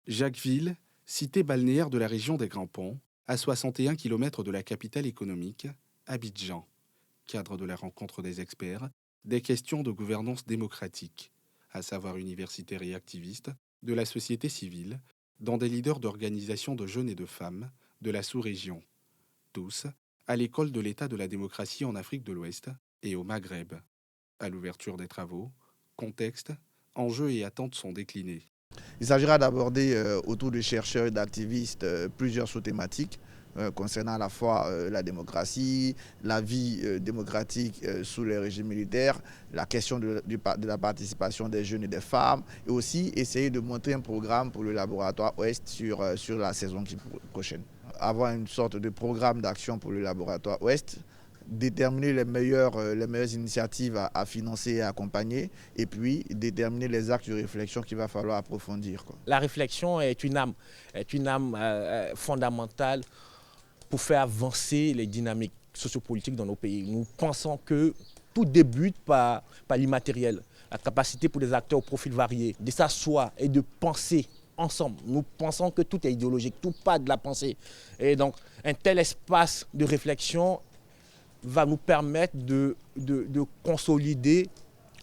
Jacquesville, cité balnéaire de la région des Grands Ponts, à 61 km de la capitale économique, Abidjan. Cadre de la rencontre des experts, des questions de gouvernance démocratique, à savoir universitaires et activistes, de la société civile, dans des leaders d'organisations de jeunes et de femmes de la sous-région. Tous à l'école de l'état de la démocratie en Afrique de l'Ouest et au Maghreb. À l'ouverture des travaux, contexte, enjeux et attentes sont déclinés. Il s'agira d'aborder autour de chercheurs et d'activistes plusieurs sous-thématiques concernant à la fois la démocratie, la vie démocratique sous les régimes militaires, la question de la participation des jeunes et des femmes, et aussi essayer de monter un programme pour le laboratoire Ouest sur la saison prochaine. Avoir une sorte de programme d'action pour le laboratoire Ouest, déterminer les meilleures initiatives à financer et à accompagner, et puis déterminer les axes de réflexion qu'il va falloir approfondir, quoi. La réflexion est une âme fondamentale pour faire avancer les dynamiques sociopolitiques dans nos pays. Nous pensons que tout débute par l'immatériel, la capacité pour des acteurs au profil varié de s'asseoir et de penser ensemble. Nous pensons que tout est idéologique, tout part de la pensée. Et donc, un tel espace de réflexion va nous permettre de consolider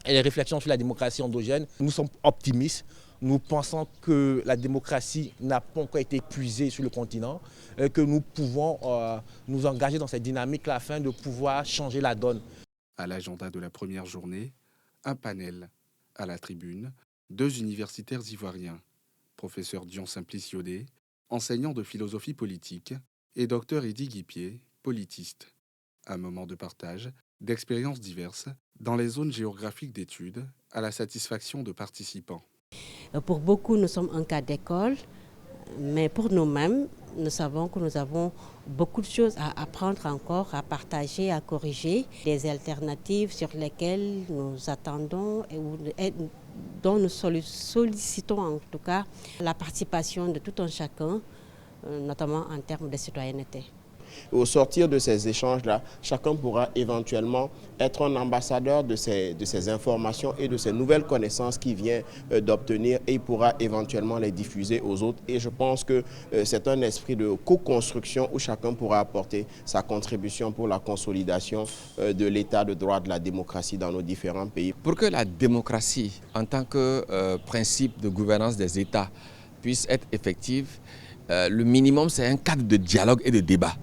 les réflexions sur la démocratie endogène. Nous sommes optimistes. Nous pensons que la démocratie n'a pas encore été épuisée sur le continent et que nous pouvons nous engager dans cette dynamique-là afin de pouvoir changer la donne. À l'agenda de la première journée, un panel. À la tribune, 2 universitaires ivoiriens, professeur Dion Simplice Yodé, enseignant de philosophie politique, et docteur Eddy Guipier, politiste. Un moment de partage, d'expériences diverses, dans les zones géographiques d'études, à la satisfaction de participants. Pour beaucoup, nous sommes un cas d'école, mais pour nous-mêmes, nous savons que nous avons beaucoup de choses à apprendre encore, à partager, à corriger, des alternatives sur lesquelles nous attendons et dont nous sollicitons en tout cas la participation de tout un chacun, notamment en termes de citoyenneté. Au sortir de ces échanges-là, chacun pourra éventuellement être un ambassadeur de ces informations et de ces nouvelles connaissances qu'il vient d'obtenir, et il pourra éventuellement les diffuser aux autres. Et je pense que c'est un esprit de co-construction où chacun pourra apporter sa contribution pour la consolidation de l'état de droit, de la démocratie dans nos différents pays. Pour que la démocratie, en tant que principe de gouvernance des États, puisse être effective, le minimum, c'est un cadre de dialogue et de débat.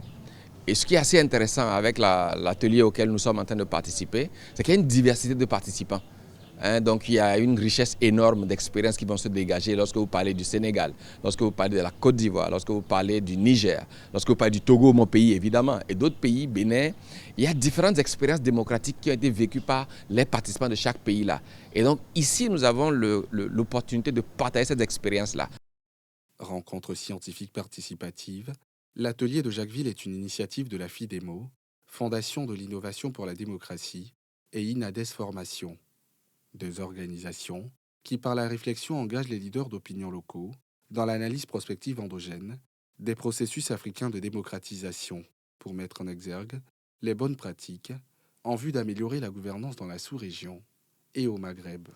Et ce qui est assez intéressant avec l'atelier auquel nous sommes en train de participer, c'est qu'il y a une diversité de participants. Donc il y a une richesse énorme d'expériences qui vont se dégager lorsque vous parlez du Sénégal, lorsque vous parlez de la Côte d'Ivoire, lorsque vous parlez du Niger, lorsque vous parlez du Togo, mon pays évidemment, et d'autres pays, Bénin. Il y a différentes expériences démocratiques qui ont été vécues par les participants de chaque pays là. Et donc ici, nous avons l'opportunité de partager cette expérience-là. Rencontre scientifique participative, l'atelier de Jacquesville est une initiative de la FIDEMO, Fondation de l'innovation pour la démocratie, et INADES Formation. 2 organisations qui, par la réflexion, engagent les leaders d'opinion locaux dans l'analyse prospective endogène des processus africains de démocratisation pour mettre en exergue les bonnes pratiques en vue d'améliorer la gouvernance dans la sous-région et au Maghreb.